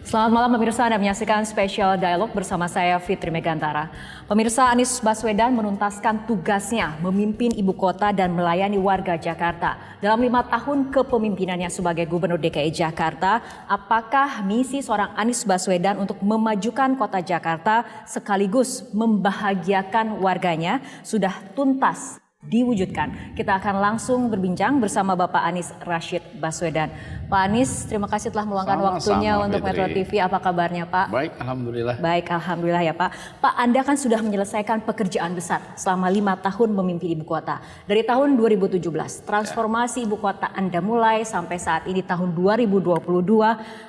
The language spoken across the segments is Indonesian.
Selamat malam pemirsa, Anda menyaksikan Special Dialog bersama saya Fitri Megantara. Pemirsa, Anies Baswedan menuntaskan tugasnya memimpin ibu kota dan melayani warga Jakarta. Dalam 5 tahun kepemimpinannya sebagai Gubernur DKI Jakarta, apakah misi seorang Anies Baswedan untuk memajukan kota Jakarta sekaligus membahagiakan warganya sudah tuntas diwujudkan? Kita akan langsung berbincang bersama Bapak Anies Rashid Baswedan. Pak Anies, terima kasih telah meluangkan waktunya untuk Metro TV. Apa kabarnya, Pak? Baik, alhamdulillah. Baik, alhamdulillah ya, Pak. Pak, Anda kan sudah menyelesaikan pekerjaan besar selama 5 tahun memimpin ibu kota. Dari tahun 2017, transformasi ibu kota Anda mulai sampai saat ini tahun 2022.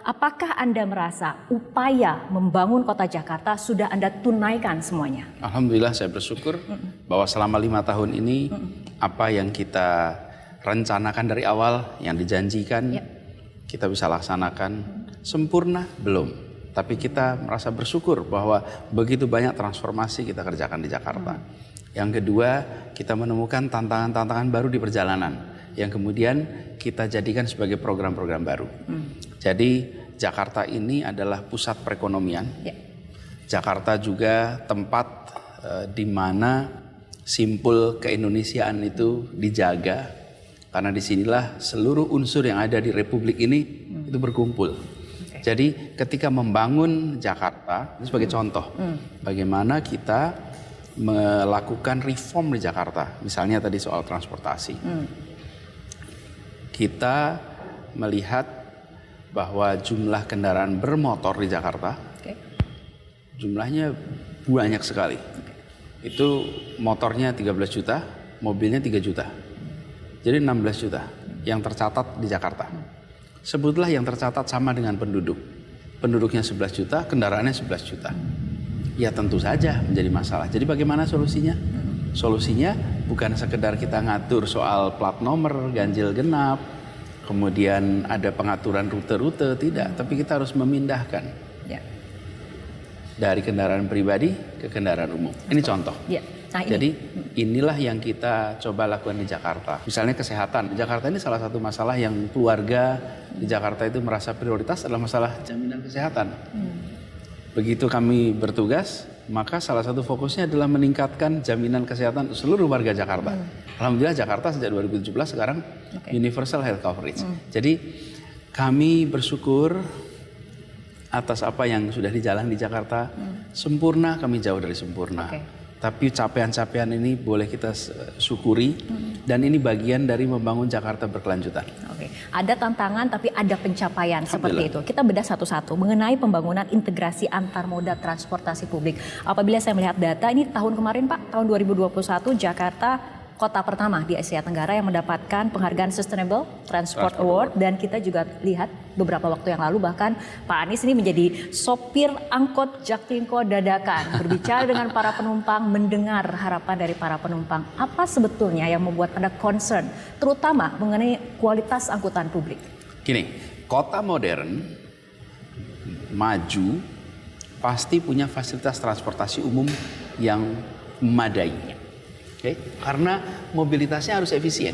Apakah Anda merasa upaya membangun kota Jakarta sudah Anda tunaikan semuanya? Alhamdulillah, saya bersyukur bahwa selama 5 tahun ini apa yang kita rencanakan dari awal, yang dijanjikan, kita bisa laksanakan. Sempurna belum, tapi kita merasa bersyukur bahwa begitu banyak transformasi kita kerjakan di Jakarta. Yang kedua, kita menemukan tantangan-tantangan baru di perjalanan yang kemudian kita jadikan sebagai program-program baru. Jadi Jakarta ini adalah pusat perekonomian. Jakarta juga tempat di mana simpul keindonesiaan itu dijaga, karena disinilah seluruh unsur yang ada di Republik ini itu berkumpul. Jadi ketika membangun Jakarta, ini sebagai contoh bagaimana kita melakukan reform di Jakarta. Misalnya tadi soal transportasi. Kita melihat bahwa jumlah kendaraan bermotor di Jakarta, jumlahnya banyak sekali. Itu motornya 13 juta, mobilnya 3 juta. Jadi 16 juta yang tercatat di Jakarta. Sebutlah yang tercatat sama dengan penduduk. Penduduknya 11 juta, kendaraannya 11 juta. Ya tentu saja menjadi masalah. Jadi bagaimana solusinya? Solusinya bukan sekedar kita ngatur soal plat nomor, ganjil genap, kemudian ada pengaturan rute-rute, tidak. Tapi kita harus memindahkan dari kendaraan pribadi ke kendaraan umum. Ini contoh. Nah, jadi inilah yang kita coba lakukan di Jakarta. Misalnya kesehatan. Di Jakarta ini salah satu masalah yang keluarga di Jakarta itu merasa prioritas adalah masalah jaminan kesehatan. Begitu kami bertugas, maka salah satu fokusnya adalah meningkatkan jaminan kesehatan seluruh warga Jakarta. Alhamdulillah Jakarta sejak 2017 sekarang universal health coverage. Jadi kami bersyukur atas apa yang sudah dijalan di Jakarta. Sempurna, kami jauh dari sempurna. Tapi capaian-capaian ini boleh kita syukuri, dan ini bagian dari membangun Jakarta berkelanjutan. Ada tantangan tapi ada pencapaian seperti itu. Kita bedah satu-satu mengenai pembangunan integrasi antar moda transportasi publik. Apabila saya melihat data ini tahun kemarin, Pak, tahun 2021 Jakarta kota pertama di Asia Tenggara yang mendapatkan penghargaan Sustainable Transport Award, dan kita juga lihat beberapa waktu yang lalu bahkan Pak Anies ini menjadi sopir angkot Jaklingko dadakan, berbicara dengan para penumpang, mendengar harapan dari para penumpang. Apa sebetulnya yang membuat Anda concern terutama mengenai kualitas angkutan publik? Gini, kota modern maju pasti punya fasilitas transportasi umum yang memadai. Karena mobilitasnya harus efisien.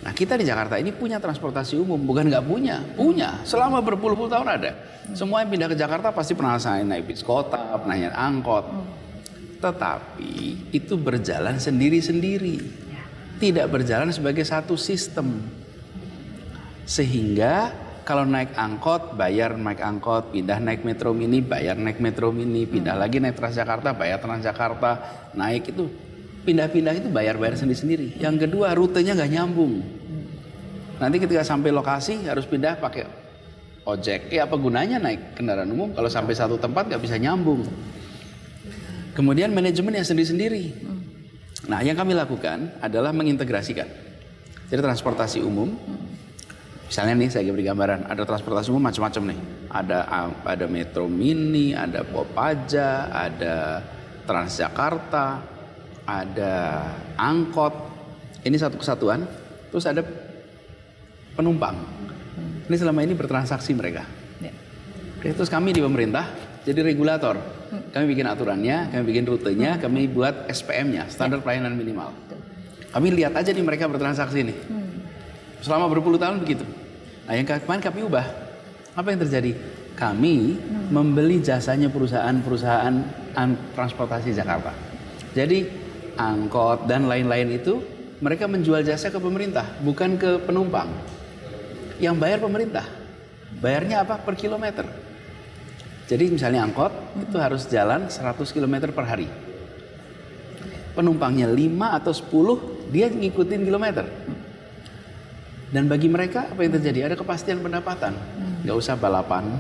Nah, kita di Jakarta ini punya transportasi umum, bukan nggak punya, punya. Selama berpuluh-puluh tahun ada. Semua yang pindah ke Jakarta pasti pernah naik bis kota, pernah naik angkot. Tetapi itu berjalan sendiri-sendiri, tidak berjalan sebagai satu sistem. Sehingga kalau naik angkot, bayar naik angkot, pindah naik metro mini, bayar naik metro mini, pindah lagi naik Transjakarta, bayar Transjakarta, naik itu. Pindah-pindah itu bayar-bayar sendiri-sendiri. Yang kedua, rutenya nggak nyambung. Nanti ketika sampai lokasi harus pindah pakai ojek. Apa gunanya naik kendaraan umum kalau sampai satu tempat nggak bisa nyambung? Kemudian manajemen yang sendiri-sendiri. Nah, yang kami lakukan adalah mengintegrasikan. Jadi transportasi umum, misalnya nih saya beri gambaran, ada transportasi umum macam-macam nih. Ada metro mini, ada Kopaja, ada Transjakarta, ada angkot, ini satu kesatuan. Terus ada penumpang, ini selama ini bertransaksi mereka. Terus kami di pemerintah jadi regulator. Kami bikin aturannya, kami bikin rutenya, kami buat SPM-nya, standar pelayanan minimal. Kami lihat aja nih mereka bertransaksi nih. Selama berpuluh tahun begitu. Nah, yang kemarin kami ubah. Apa yang terjadi? kami membeli jasanya perusahaan-perusahaan transportasi Jakarta. Jadi angkot dan lain-lain itu mereka menjual jasa ke pemerintah, bukan ke penumpang. Yang bayar pemerintah. Bayarnya apa? Per kilometer. Jadi misalnya angkot itu harus jalan 100 km per hari. Penumpangnya 5 atau 10, dia ngikutin kilometer. Dan bagi mereka apa yang terjadi? Ada kepastian pendapatan. Nggak usah balapan,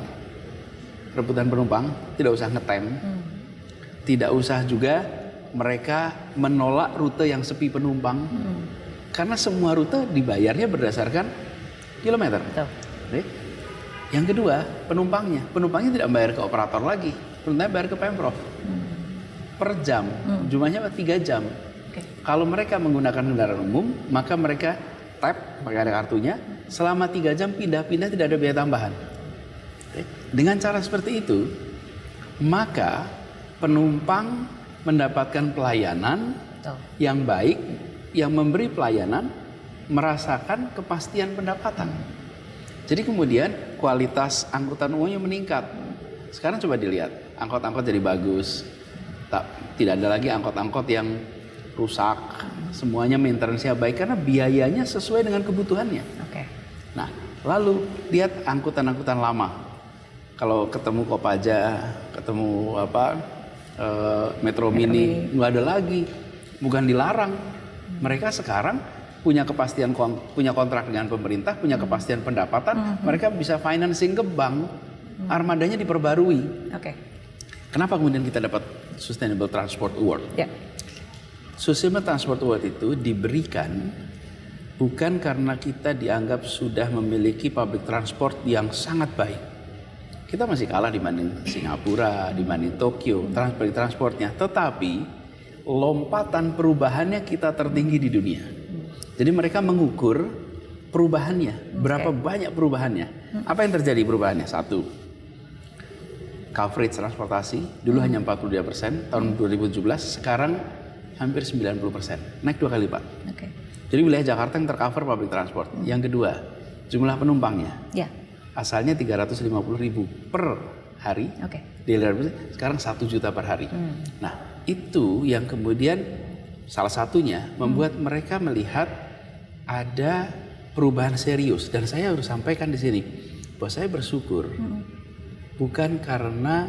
rebutan penumpang, tidak usah ngetem, tidak usah juga mereka menolak rute yang sepi penumpang, karena semua rute dibayarnya berdasarkan kilometer. Betul. Oke. Yang kedua, penumpangnya tidak bayar ke operator lagi, penumpangnya bayar ke Pemprov per jam, jumlahnya 3 jam. Oke. Kalau mereka menggunakan kendaraan umum, maka mereka tap pakai ada kartunya, selama 3 jam pindah-pindah tidak ada biaya tambahan. Oke. Dengan cara seperti itu, maka penumpang mendapatkan pelayanan Betul. yang baik, yang memberi pelayanan merasakan kepastian pendapatan. Jadi kemudian kualitas angkutan umumnya meningkat. Sekarang coba dilihat, angkot-angkot jadi bagus. Tidak ada lagi angkot-angkot yang rusak. Semuanya maintenance-nya baik karena biayanya sesuai dengan kebutuhannya. Oke. Nah, lalu lihat angkutan-angkutan lama. Kalau ketemu Kopaja, ketemu Metro Mini, nggak ada lagi. Bukan dilarang. Mereka sekarang punya kepastian, punya kontrak dengan pemerintah, punya kepastian pendapatan. Mereka bisa financing ke bank. Armadanya diperbarui. Oke. Kenapa kemudian kita dapat Sustainable Transport Award? Ya. Sustainable Transport Award itu diberikan bukan karena kita dianggap sudah memiliki public transport yang sangat baik. Kita masih kalah dibanding Singapura, dibanding Tokyo, transportnya. Tetapi lompatan perubahannya kita tertinggi di dunia. Jadi mereka mengukur perubahannya, berapa banyak perubahannya. Apa yang terjadi perubahannya? Satu, coverage transportasi dulu hanya 42%, tahun 2017 sekarang hampir 90%, naik 2 kali lipat. Oke. Jadi wilayah Jakarta yang tercover public transport. Yang kedua, jumlah penumpangnya. Ya. Asalnya 350.000 per hari, Oke. sekarang 1 juta per hari. Nah, itu yang kemudian salah satunya membuat mereka melihat ada perubahan serius. Dan saya harus sampaikan di sini bahwa saya bersyukur bukan karena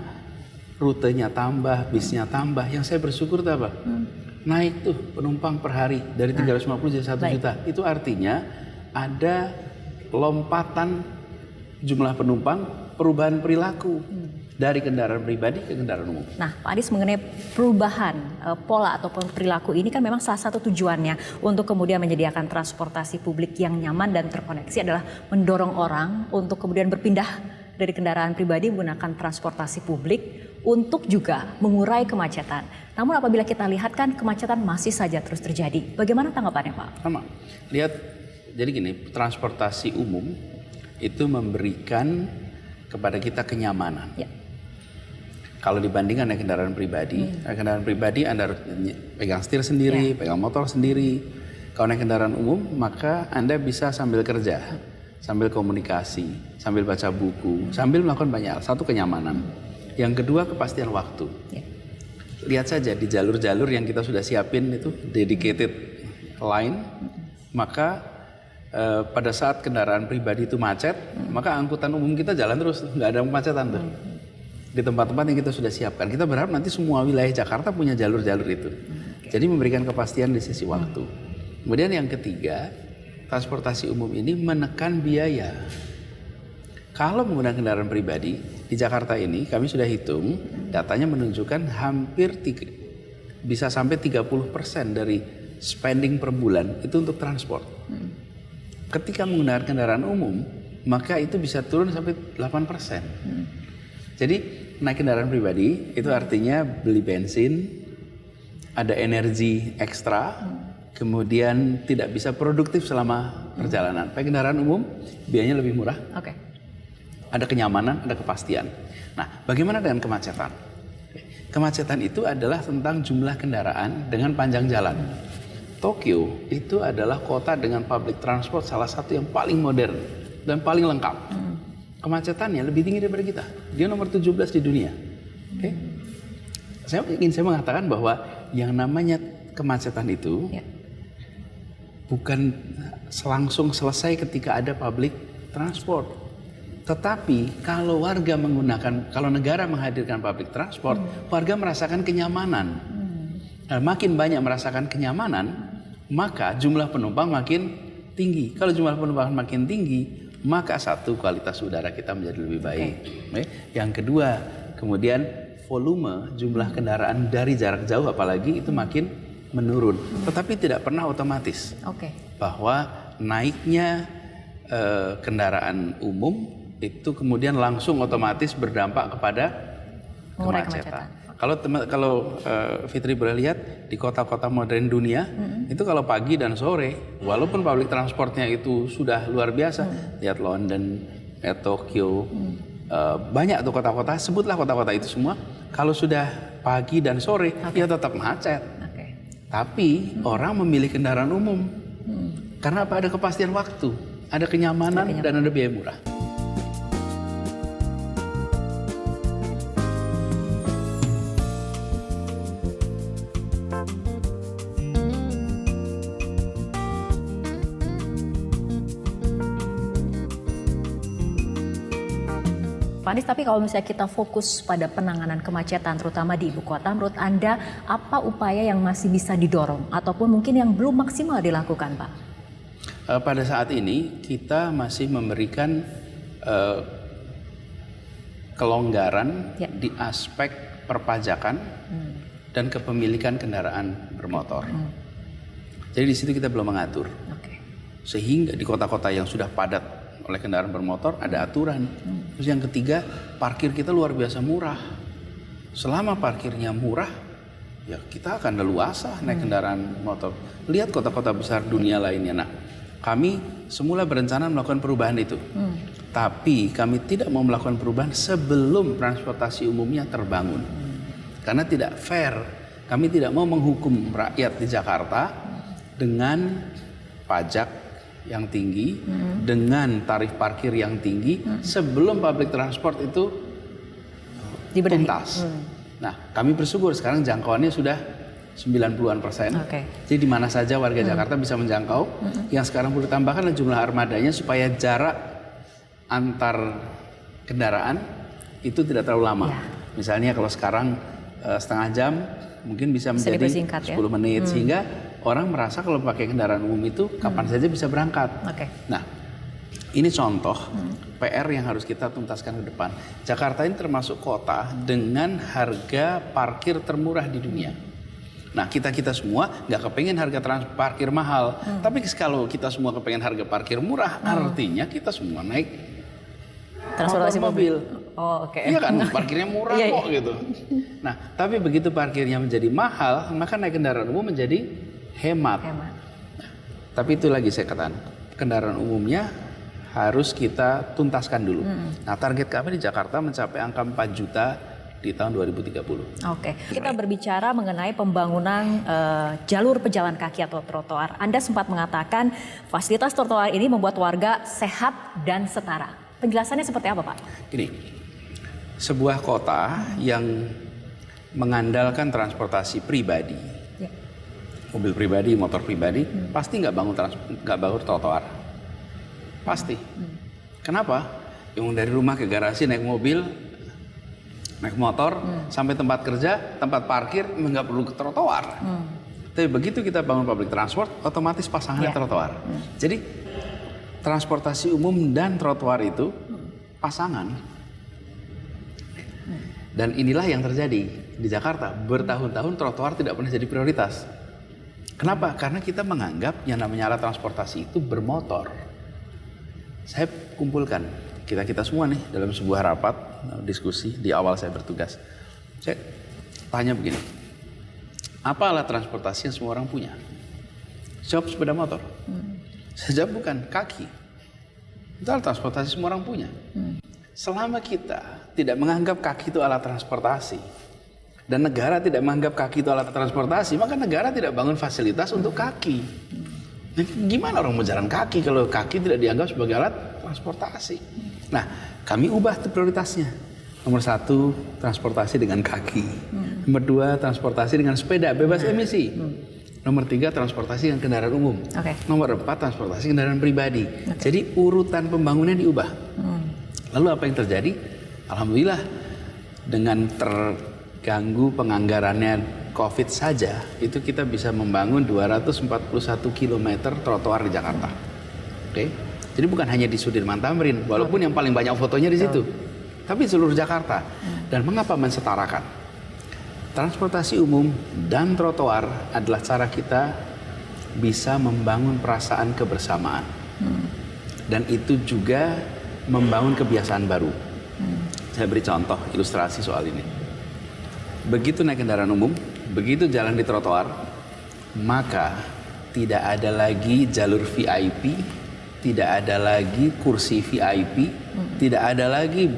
rutenya tambah, bisnya tambah. Yang saya bersyukur itu apa? Naik tuh penumpang per hari dari 350 jadi 1 juta. Itu artinya ada lompatan jumlah penumpang, perubahan perilaku dari kendaraan pribadi ke kendaraan umum. Nah, Pak Anies, mengenai perubahan pola ataupun perilaku ini kan memang salah satu tujuannya untuk kemudian menyediakan transportasi publik yang nyaman dan terkoneksi adalah mendorong orang untuk kemudian berpindah dari kendaraan pribadi menggunakan transportasi publik untuk juga mengurai kemacetan. Namun apabila kita lihat kan kemacetan masih saja terus terjadi. Bagaimana tanggapannya, Pak? Sama. Lihat, jadi gini, transportasi umum itu memberikan kepada kita kenyamanan. Ya. Kalau dibandingkan dengan kendaraan pribadi Anda harus pegang setir sendiri, pegang motor sendiri. Kalau naik kendaraan umum, maka Anda bisa sambil kerja, sambil komunikasi, sambil baca buku, sambil melakukan banyak hal. Satu, kenyamanan. Yang kedua, kepastian waktu. Ya. Lihat saja di jalur-jalur yang kita sudah siapin itu dedicated line, maka pada saat kendaraan pribadi itu macet, maka angkutan umum kita jalan terus, nggak ada kemacetan tuh. Di tempat-tempat yang kita sudah siapkan. Kita berharap nanti semua wilayah Jakarta punya jalur-jalur itu. Jadi memberikan kepastian di sisi waktu. Kemudian yang ketiga, transportasi umum ini menekan biaya. Kalau menggunakan kendaraan pribadi, di Jakarta ini kami sudah hitung, datanya menunjukkan hampir bisa sampai 30% dari spending per bulan itu untuk transport. Ketika menggunakan kendaraan umum, maka itu bisa turun sampai 8%. Jadi naik kendaraan pribadi itu artinya beli bensin, ada energi ekstra, kemudian tidak bisa produktif selama perjalanan. Pakai kendaraan umum biayanya lebih murah. Oke. Ada kenyamanan, ada kepastian. Nah, bagaimana dengan kemacetan? Kemacetan itu adalah tentang jumlah kendaraan dengan panjang jalan. Tokyo itu adalah kota dengan public transport salah satu yang paling modern dan paling lengkap. kemacetannya lebih tinggi daripada kita. Dia nomor 17 di dunia. Oke. Saya mengatakan bahwa yang namanya kemacetan itu bukan langsung selesai ketika ada public transport. Tetapi kalau kalau negara menghadirkan public transport, warga merasakan kenyamanan. Nah, makin banyak merasakan kenyamanan, maka jumlah penumpang makin tinggi. Kalau jumlah penumpang makin tinggi, maka satu, kualitas udara kita menjadi lebih baik. Yang kedua, kemudian volume jumlah kendaraan dari jarak jauh apalagi itu makin menurun. Tetapi tidak pernah otomatis. Bahwa naiknya kendaraan umum itu kemudian langsung otomatis berdampak kepada kemacetan. Kalau Fitri boleh lihat di kota-kota modern dunia itu kalau pagi dan sore, walaupun public transportnya itu sudah luar biasa, lihat London, Tokyo, banyak tuh kota-kota, sebutlah kota-kota itu semua. Kalau sudah pagi dan sore, ya tetap macet. Tapi orang memilih kendaraan umum karena apa? Ada kepastian waktu, ada kenyamanan dan ada biaya murah. Pak Anies, tapi kalau misalnya kita fokus pada penanganan kemacetan terutama di ibu kota, menurut Anda apa upaya yang masih bisa didorong ataupun mungkin yang belum maksimal dilakukan, Pak? Pada saat ini kita masih memberikan kelonggaran di aspek perpajakan dan kepemilikan kendaraan bermotor. Jadi di situ kita belum mengatur. Sehingga di kota-kota yang sudah padat oleh kendaraan bermotor ada aturan. Terus yang ketiga, parkir kita luar biasa murah. Selama parkirnya murah, ya kita akan leluasa naik kendaraan motor. Lihat kota-kota besar dunia lainnya. Nah, kami semula berencana melakukan perubahan itu. Tapi kami tidak mau melakukan perubahan sebelum transportasi umumnya terbangun. Karena tidak fair. Kami tidak mau menghukum rakyat di Jakarta dengan pajak yang tinggi, dengan tarif parkir yang tinggi, sebelum public transport itu tuntas. Nah, kami bersyukur sekarang jangkauannya sudah 90-an%. Jadi di mana saja warga Jakarta bisa menjangkau. Yang sekarang perlu ditambahkan adalah jumlah armadanya supaya jarak antar kendaraan itu tidak terlalu lama. Misalnya kalau sekarang setengah jam, mungkin bisa menjadi 10 menit, sehingga orang merasa kalau pakai kendaraan umum itu kapan saja bisa berangkat. Nah, ini contoh PR yang harus kita tuntaskan ke depan. Jakarta ini termasuk kota dengan harga parkir termurah di dunia. Nah, kita semua nggak kepengen harga parkir mahal. Tapi kalau kita semua kepengen harga parkir murah, artinya kita semua naik transportasi mobil. Iya kan, parkirnya murah kok gitu. Nah, tapi begitu parkirnya menjadi mahal, maka naik kendaraan umum menjadi hemat. Nah, tapi itu lagi saya katakan, kendaraan umumnya harus kita tuntaskan dulu. Nah, target kami di Jakarta mencapai angka 4 juta di tahun 2030. Kita berbicara mengenai pembangunan jalur pejalan kaki atau trotoar. Anda sempat mengatakan fasilitas trotoar ini membuat warga sehat dan setara. Penjelasannya seperti apa, Pak? Gini, sebuah kota yang mengandalkan transportasi pribadi, mobil pribadi, motor pribadi, pasti nggak bangun trotoar. Pasti. Kenapa? Yang dari rumah ke garasi naik mobil, naik motor, sampai tempat kerja, tempat parkir, nggak perlu ke trotoar. Tapi begitu kita bangun public transport, otomatis pasangannya trotoar. Jadi transportasi umum dan trotoar itu pasangan. Dan inilah yang terjadi di Jakarta. Bertahun-tahun trotoar tidak pernah jadi prioritas. Kenapa? Karena kita menganggap yang namanya alat transportasi itu bermotor. Saya kumpulkan kita semua nih dalam sebuah rapat diskusi di awal saya bertugas. Saya tanya begini, apa alat transportasi yang semua orang punya? Jawab sepeda motor. Saya jawab bukan, kaki. Itu alat transportasi semua orang punya. Selama kita tidak menganggap kaki itu alat transportasi, dan negara tidak menganggap kaki itu alat transportasi, maka negara tidak bangun fasilitas untuk kaki. Nah, gimana orang mau jalan kaki kalau kaki tidak dianggap sebagai alat transportasi? Nah, kami ubah tuh prioritasnya. Nomor 1, transportasi dengan kaki. Nomor 2, transportasi dengan sepeda bebas emisi. Nomor 3, transportasi dengan kendaraan umum. Nomor 4, transportasi kendaraan pribadi. Jadi urutan pembangunan diubah. Lalu apa yang terjadi? Alhamdulillah, dengan terganggu penganggarannya COVID saja, itu kita bisa membangun 241 km trotoar di Jakarta. Oke. Jadi bukan hanya di Sudirman Tamrin, walaupun yang paling banyak fotonya di situ, tapi seluruh Jakarta. Dan mengapa mensetarakan? Transportasi umum dan trotoar adalah cara kita bisa membangun perasaan kebersamaan. Dan itu juga membangun kebiasaan baru. Saya beri contoh ilustrasi soal ini. Begitu naik kendaraan umum, begitu jalan di trotoar, maka tidak ada lagi jalur VIP, tidak ada lagi kursi VIP, tidak ada lagi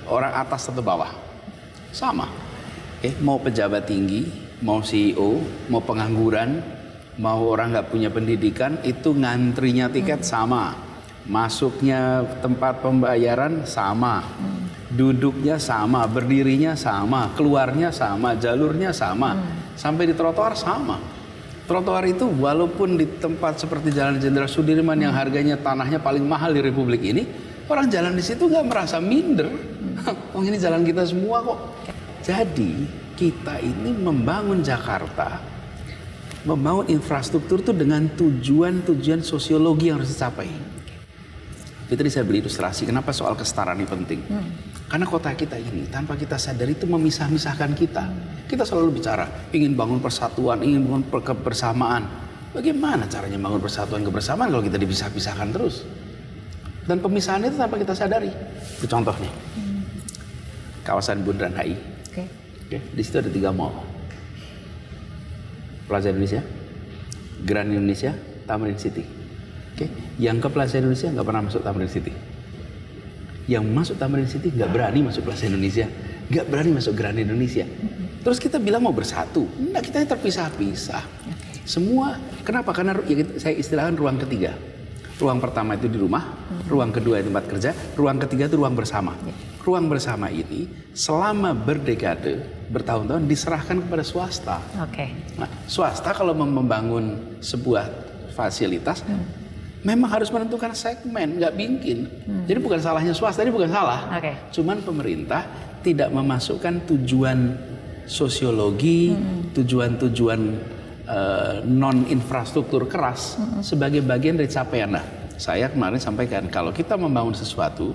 orang atas atau bawah. Sama. Mau pejabat tinggi, mau CEO, mau pengangguran, mau orang nggak punya pendidikan, itu ngantrinya tiket sama. Masuknya tempat pembayaran sama. Duduknya sama, berdirinya sama, keluarnya sama, jalurnya sama. Sampai di trotoar sama. Trotoar itu walaupun di tempat seperti Jalan Jenderal Sudirman yang harganya tanahnya paling mahal di Republik ini, orang jalan di situ nggak merasa minder. Oh, ini jalan kita semua kok. Jadi kita ini membangun Jakarta, membangun infrastruktur itu dengan tujuan-tujuan sosiologi yang harus dicapai. Itu tadi saya beri ilustrasi kenapa soal kesetaraan ini penting. Karena kota kita ini tanpa kita sadari itu memisah-misahkan kita. Kita selalu bicara ingin bangun persatuan, ingin bangun kebersamaan. Bagaimana caranya bangun persatuan kebersamaan kalau kita dipisah-pisahkan terus? Dan pemisahan itu tanpa kita sadari. Itu contoh nih. Kawasan Bundaran HI. Di situ ada 3 mall. Plaza Indonesia, Grand Indonesia, Tamrin City. Yang ke Plaza Indonesia nggak pernah masuk Tamrin City. Yang masuk Tamrin City nggak berani masuk Plaza Indonesia, nggak berani masuk Grand Indonesia. Terus kita bilang mau bersatu, enggak, kita terpisah-pisah. Semua, kenapa? Karena saya istilahkan ruang ketiga. Ruang pertama itu di rumah, ruang kedua di tempat kerja, ruang ketiga itu ruang bersama. Ruang bersama ini selama berdekade, bertahun-tahun diserahkan kepada swasta. Nah, swasta kalau membangun sebuah fasilitas, memang harus menentukan segmen, nggak bikin. Jadi bukan salahnya swasta, ini bukan salah. Cuman pemerintah tidak memasukkan tujuan sosiologi, tujuan-tujuan non infrastruktur keras sebagai bagian dari capaian. Nah, saya kemarin sampaikan kalau kita membangun sesuatu,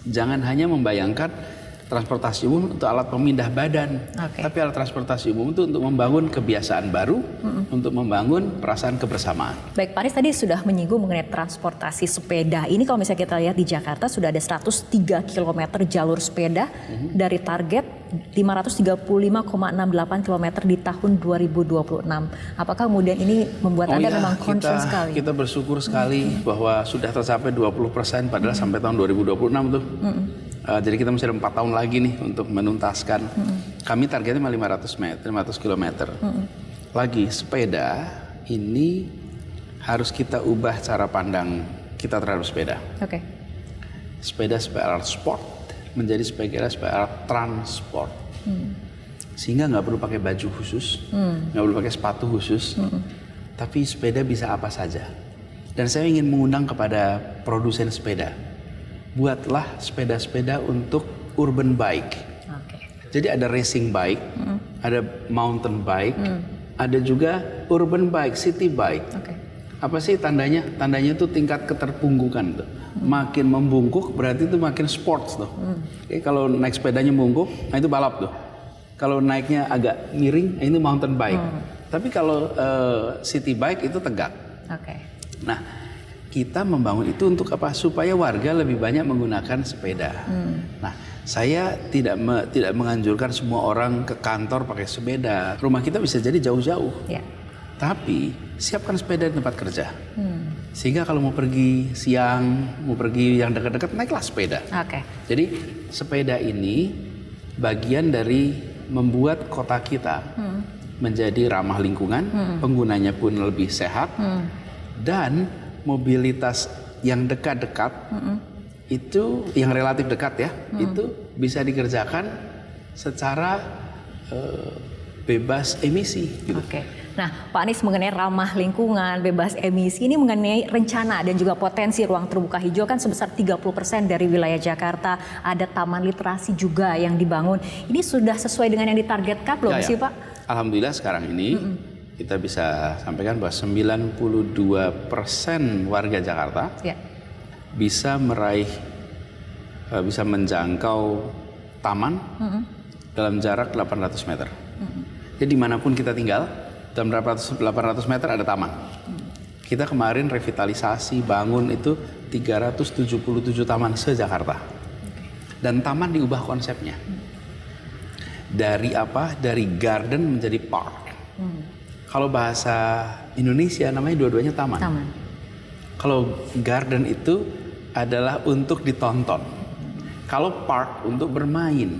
jangan hanya membayangkan transportasi umum untuk alat pemindah badan, tapi alat transportasi umum itu untuk membangun kebiasaan baru, untuk membangun perasaan kebersamaan. Baik, Pak Anies tadi sudah menyinggung mengenai transportasi sepeda. Ini kalau misalnya kita lihat di Jakarta sudah ada 103 km jalur sepeda dari target 535,68 km di tahun 2026. Apakah kemudian ini membuat Anda memang concern sekali? Kita bersyukur sekali bahwa sudah tercapai 20%, padahal sampai tahun 2026 tuh. Jadi kita masih ada 4 tahun lagi nih untuk menuntaskan. Kami targetnya 500 km. Lagi sepeda ini harus kita ubah cara pandang kita terhadap sepeda. Sepeda sebagai alat sport menjadi sebagai alat transport. Sehingga nggak perlu pakai baju khusus, nggak perlu pakai sepatu khusus, tapi sepeda bisa apa saja. Dan saya ingin mengundang kepada produsen sepeda, buatlah sepeda-sepeda untuk urban bike. Jadi ada racing bike, ada mountain bike, ada juga urban bike, city bike. Apa sih tandanya? Tandanya itu tingkat keterpunggungan tuh. Makin membungkuk berarti itu makin sports tuh. Kalau naik sepedanya membungkuk, nah itu balap tuh. Kalau naiknya agak miring, nah itu mountain bike. Tapi kalau city bike itu tegak. Nah, kita membangun itu untuk apa? Supaya warga lebih banyak menggunakan sepeda. Nah, saya tidak menganjurkan semua orang ke kantor pakai sepeda. Rumah kita bisa jadi jauh-jauh. Tapi siapkan sepeda di tempat kerja. Sehingga kalau mau pergi siang, mau pergi yang dekat-dekat, naiklah sepeda. Jadi sepeda ini bagian dari membuat kota kita menjadi ramah lingkungan, penggunanya pun lebih sehat, dan mobilitas yang dekat-dekat itu yang relatif dekat ya, itu bisa dikerjakan secara bebas emisi. Gitu. Oke. Nah, Pak Anies mengenai ramah lingkungan, bebas emisi, ini mengenai rencana dan juga potensi ruang terbuka hijau kan sebesar 30% dari wilayah Jakarta. Ada taman literasi juga yang dibangun. Ini sudah sesuai dengan yang ditargetkan belum sih Pak? Alhamdulillah sekarang ini kita bisa sampaikan bahwa 92% warga Jakarta bisa meraih, bisa menjangkau taman dalam jarak 800 meter. Jadi dimanapun kita tinggal, dalam 800 meter ada taman. Kita kemarin revitalisasi, bangun itu 377 taman se-Jakarta. Dan taman diubah konsepnya. Dari apa? Dari garden menjadi park. Kalau bahasa Indonesia namanya dua-duanya taman. Kalau garden itu adalah untuk ditonton. Kalau park untuk bermain.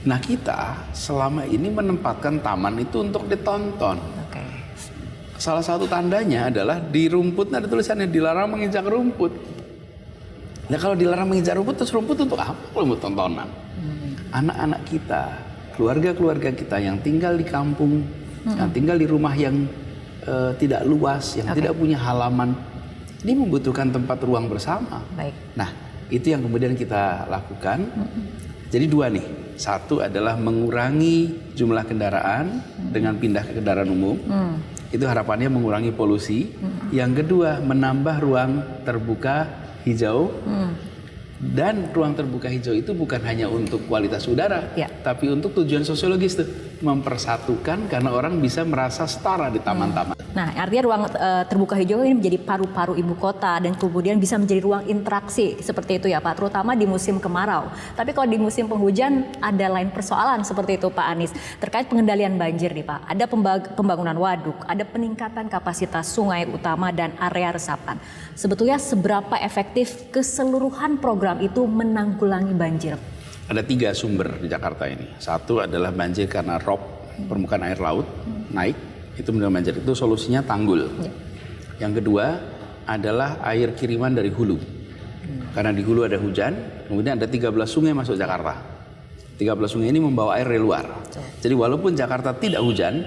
Nah kita selama ini menempatkan taman itu untuk ditonton. Salah satu tandanya adalah di rumput ada tulisannya dilarang menginjak rumput. Nah kalau dilarang menginjak rumput, terus rumput untuk apa? Rumput tontonan. Anak-anak kita, keluarga-keluarga kita yang tinggal di kampung, yang tinggal di rumah yang tidak luas, yang tidak punya halaman, ini membutuhkan tempat ruang bersama. Nah itu yang kemudian kita lakukan. Jadi dua nih. Satu adalah mengurangi jumlah kendaraan dengan pindah ke kendaraan umum. Itu harapannya mengurangi polusi. Yang kedua, menambah ruang terbuka hijau. Dan ruang terbuka hijau itu bukan hanya untuk kualitas udara, tapi untuk tujuan sosiologis tuh, mempersatukan karena orang bisa merasa setara di taman-taman. Nah, artinya ruang terbuka hijau ini menjadi paru-paru ibu kota dan kemudian bisa menjadi ruang interaksi seperti itu ya Pak, terutama di musim kemarau. Tapi kalau di musim penghujan ada lain persoalan seperti itu Pak Anies. Terkait pengendalian banjir nih Pak, ada pembangunan waduk, ada peningkatan kapasitas sungai utama dan area resapan. Sebetulnya seberapa efektif keseluruhan program itu menanggulangi banjir? Ada 3 sumber di Jakarta ini. Satu adalah banjir karena rob, permukaan air laut naik. Itu menambah banjir, itu solusinya tanggul. Yang kedua adalah air kiriman dari hulu. Karena di hulu ada hujan, kemudian ada 13 sungai masuk Jakarta. 13 sungai ini membawa air dari luar. Jadi walaupun Jakarta tidak hujan,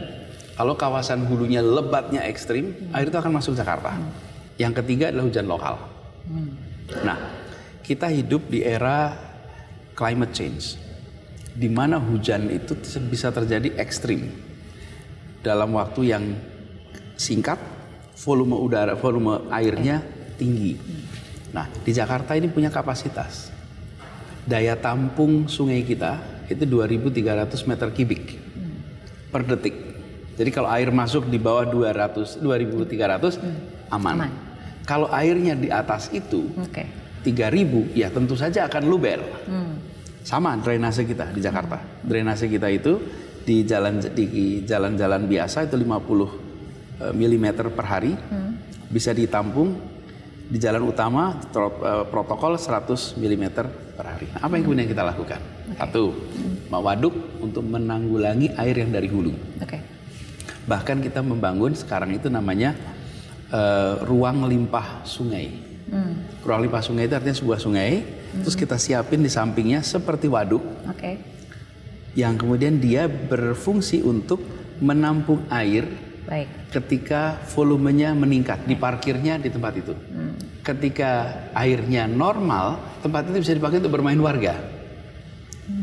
kalau kawasan hulunya lebatnya ekstrim, air itu akan masuk Jakarta. Yang ketiga adalah hujan lokal. Nah, kita hidup di era climate change, di mana hujan itu bisa terjadi ekstrim. Dalam waktu yang singkat, volume airnya tinggi. Nah, di Jakarta ini punya kapasitas. Daya tampung sungai kita itu 2.300 meter kubik per detik. Jadi kalau air masuk di bawah 2.300 aman. Kalau airnya di atas itu 3.000, ya tentu saja akan luber. Sama drainase kita di Jakarta. Drainase kita itu di jalan-jalan biasa itu 50 mm per hari, bisa ditampung. Di jalan utama protokol 100 mm per hari. Nah, apa yang kemudian kita lakukan? Satu, waduk untuk menanggulangi air yang dari hulu. Bahkan kita membangun sekarang itu namanya ruang limpah sungai. Ruang limpah sungai itu artinya sebuah sungai, terus kita siapin di sampingnya seperti waduk. Yang kemudian dia berfungsi untuk menampung air ketika volumenya meningkat, diparkirnya di tempat itu. Ketika airnya normal, tempat itu bisa dipakai untuk bermain warga.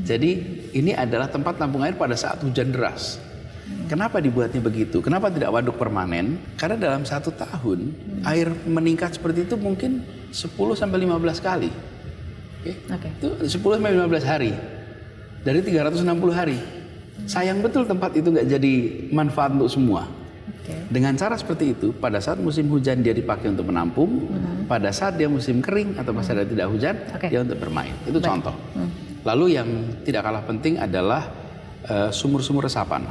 Jadi ini adalah tempat tampung air pada saat hujan deras. Kenapa dibuatnya begitu? Kenapa tidak waduk permanen? Karena dalam 1 tahun air meningkat seperti itu mungkin 10-15 kali. Itu 10-15 hari. Dari 360 hari. Sayang betul tempat itu nggak jadi manfaat untuk semua. Dengan cara seperti itu, pada saat musim hujan dia dipakai untuk menampung, pada saat dia musim kering atau pada saat tidak hujan, dia untuk bermain. Itu contoh. Lalu yang tidak kalah penting adalah sumur-sumur resapan.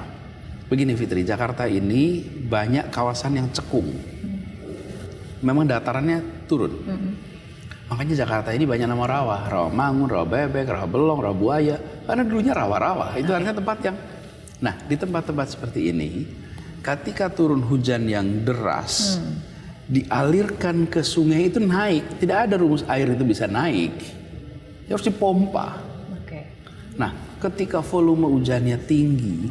Begini Fitri, Jakarta ini banyak kawasan yang cekung. Memang datarannya turun. Makanya Jakarta ini banyak nama rawa. Rawa Mangun, rawa bebek, rawa belong, rawa buaya. Karena dulunya rawa-rawa. Itu artinya tempat yang... Nah, di tempat-tempat seperti ini, ketika turun hujan yang deras, dialirkan ke sungai itu naik. Tidak ada rumus air itu bisa naik. Ya harus dipompa. Oke. Nah, ketika volume hujannya tinggi,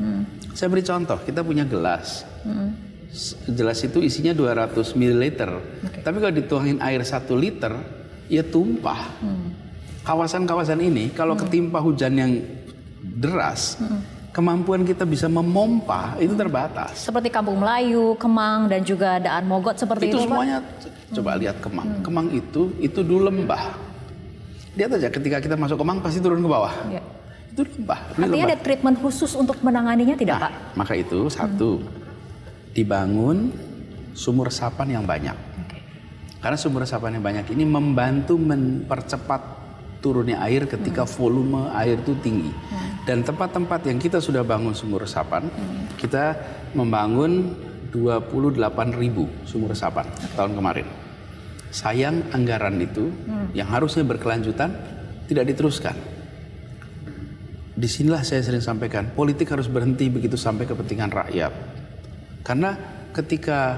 saya beri contoh, kita punya gelas. Gelas itu isinya 200 ml. Tapi kalau dituangin air 1 liter, ya tumpah. Kawasan-kawasan ini kalau ketimpa hujan yang deras, kemampuan kita bisa memompa itu terbatas. Seperti Kampung Melayu, Kemang, dan juga Daan Mogot seperti itu, Itu Pak? semuanya, coba lihat Kemang. Kemang itu dulu lembah. Lihat aja ketika kita masuk Kemang pasti turun ke bawah. Ya. Itu lembah. Artinya ada treatment khusus untuk menanganinya tidak, Nah, Pak? maka itu satu, dibangun sumur resapan yang banyak. Oke. Karena sumur resapan yang banyak ini membantu mempercepat turunnya air ketika volume air itu tinggi. Dan tempat-tempat yang kita sudah bangun sumur resapan, kita membangun 28.000 sumur resapan tahun kemarin. Sayang anggaran itu yang harusnya berkelanjutan tidak diteruskan. Disinilah saya sering sampaikan, politik harus berhenti begitu sampai kepentingan rakyat. Karena ketika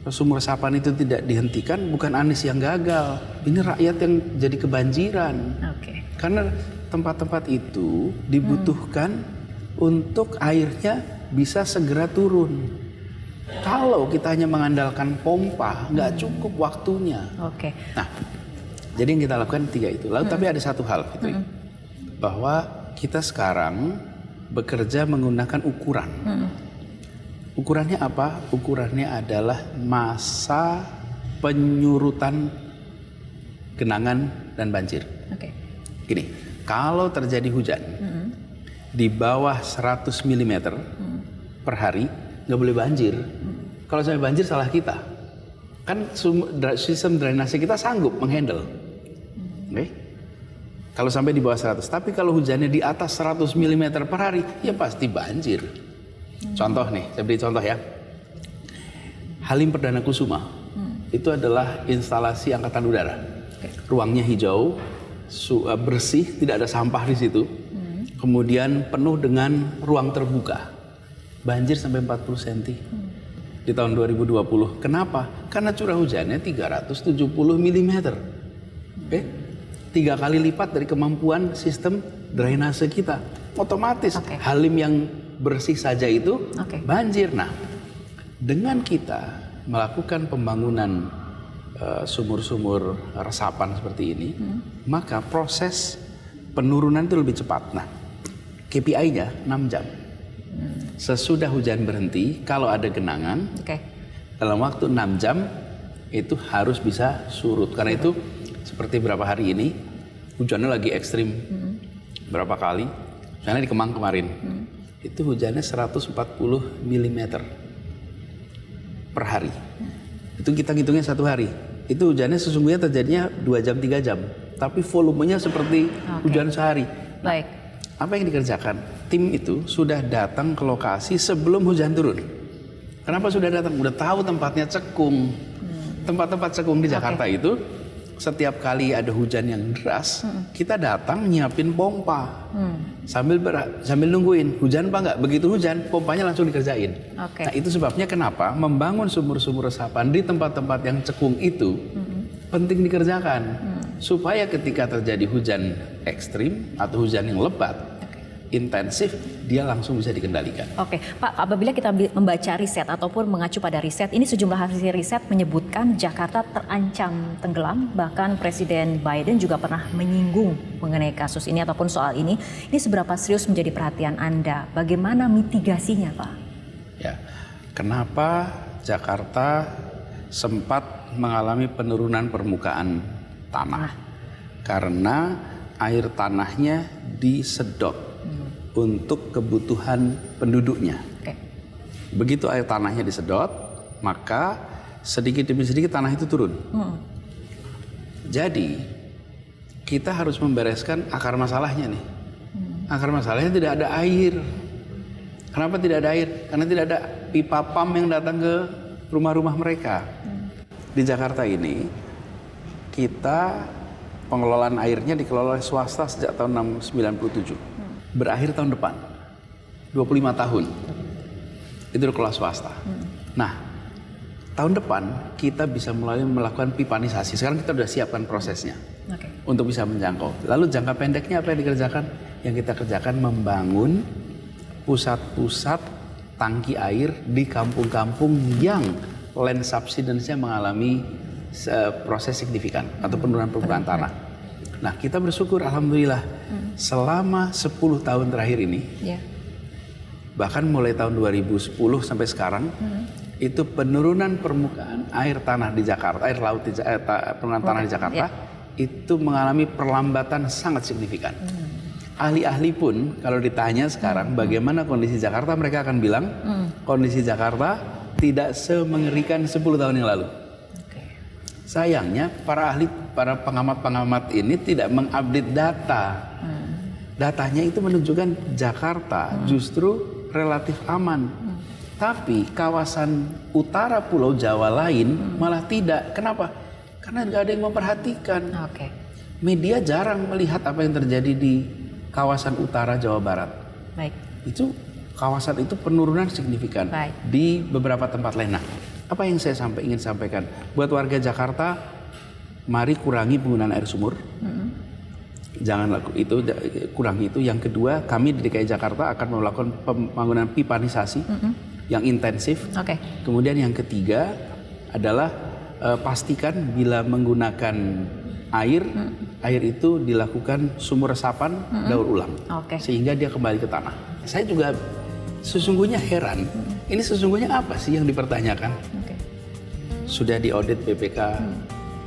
sumur resapan itu tidak dihentikan, bukan Anies yang gagal, ini rakyat yang jadi kebanjiran. Oke. Karena tempat-tempat itu dibutuhkan untuk airnya bisa segera turun. Kalau kita hanya mengandalkan pompa, nggak cukup waktunya. Oke. Nah, jadi yang kita lakukan 3 itu. Lalu tapi ada satu hal, Fitri, bahwa kita sekarang bekerja menggunakan ukuran. Ukurannya apa? Ukurannya adalah masa penyurutan genangan dan banjir. Oke. Gini, kalau terjadi hujan di bawah 100 mm per hari, nggak boleh banjir. Kalau sampai banjir salah kita. Kan sistem drainase kita sanggup menghandle. Oke? Kalau sampai di bawah 100. Tapi kalau hujannya di atas 100 mm per hari, ya pasti banjir. Contoh nih, saya beri contoh ya. Halim Perdana Kusuma itu adalah instalasi angkatan udara. Ruangnya hijau, bersih, tidak ada sampah di situ. Kemudian penuh dengan ruang terbuka. Banjir sampai 40 cm di tahun 2020. Kenapa? Karena curah hujannya 370 mm. Oke? 3 kali lipat dari kemampuan sistem drainase kita. Otomatis Halim yang bersih saja itu banjir. Nah, dengan kita melakukan pembangunan sumur-sumur resapan seperti ini, maka proses penurunan itu lebih cepat. Nah, KPI-nya 6 jam. Sesudah hujan berhenti, kalau ada genangan, dalam waktu 6 jam itu harus bisa surut. Karena itu seperti beberapa hari ini hujannya lagi ekstrim. Berapa kali? Misalnya di Kemang kemarin, itu hujannya 140 mm per hari. Itu kita ngitungnya 1 hari. Itu hujannya sesungguhnya terjadinya 2 jam 3 jam, tapi volumenya seperti hujan sehari. Baik. Apa yang dikerjakan? Tim itu sudah datang ke lokasi sebelum hujan turun. Kenapa sudah datang? Udah tahu tempatnya cekung. Tempat-tempat cekung di Jakarta itu, setiap kali ada hujan yang deras, kita datang nyiapin pompa. Sambil nungguin, hujan apa enggak? Begitu hujan, pompanya langsung dikerjain. Nah, itu sebabnya kenapa membangun sumur-sumur resapan di tempat-tempat yang cekung itu penting dikerjakan. Supaya ketika terjadi hujan ekstrim atau hujan yang lebat, intensif, dia langsung bisa dikendalikan. Oke, Pak, apabila kita membaca riset ataupun mengacu pada riset, ini sejumlah hasil riset menyebutkan Jakarta terancam tenggelam, bahkan Presiden Biden juga pernah menyinggung mengenai kasus ini ataupun soal ini. Ini seberapa serius menjadi perhatian Anda? Bagaimana mitigasinya, Pak? Ya, kenapa Jakarta sempat mengalami penurunan permukaan tanah? Karena air tanahnya disedot untuk kebutuhan penduduknya. Begitu air tanahnya disedot, maka sedikit demi sedikit tanah itu turun. Jadi kita harus membereskan akar masalahnya nih. Akar masalahnya tidak ada air. Kenapa tidak ada air? Karena tidak ada pipa pam yang datang ke rumah-rumah mereka. Di Jakarta ini kita pengelolaan airnya dikelola oleh swasta sejak tahun 1997. Berakhir tahun depan, 25 tahun, itu dikelola swasta. Nah, tahun depan kita bisa mulai melakukan pipanisasi. Sekarang kita sudah siapkan prosesnya untuk bisa menjangkau. Lalu jangka pendeknya apa yang dikerjakan? Yang kita kerjakan membangun pusat-pusat tangki air di kampung-kampung yang land subsidence-nya mengalami proses signifikan atau penurunan permukaan tanah. Nah, kita bersyukur alhamdulillah selama 10 tahun terakhir ini, bahkan mulai tahun 2010 sampai sekarang, itu penurunan permukaan air tanah di Jakarta, air laut di penurunan tanah di Jakarta itu mengalami perlambatan sangat signifikan. Ahli-ahli pun kalau ditanya sekarang bagaimana kondisi Jakarta, mereka akan bilang kondisi Jakarta tidak semengerikan 10 tahun yang lalu. Sayangnya para pengamat-pengamat ini tidak mengupdate data. Datanya itu menunjukkan Jakarta justru relatif aman. Tapi kawasan utara Pulau Jawa lain malah tidak. Kenapa? Karena nggak ada yang memperhatikan. Media jarang melihat apa yang terjadi di kawasan utara Jawa Barat. Itu kawasan itu penurunan signifikan di beberapa tempat lain. Nah, apa yang saya ingin sampaikan buat warga Jakarta, mari kurangi penggunaan air sumur. Jangan lakukan itu, kurangi itu. Yang kedua, kami di DKI Jakarta akan melakukan pembangunan pipanisasi yang intensif. Kemudian yang ketiga adalah pastikan bila menggunakan air itu dilakukan sumur resapan daur ulang, sehingga dia kembali ke tanah. Saya juga sesungguhnya heran, ini sesungguhnya apa sih yang dipertanyakan? Sudah diaudit BPK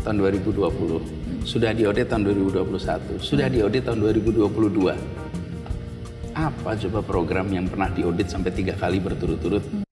tahun 2020, sudah diaudit tahun 2021, sudah diaudit tahun 2022. Apa coba program yang pernah diaudit sampai 3 kali berturut-turut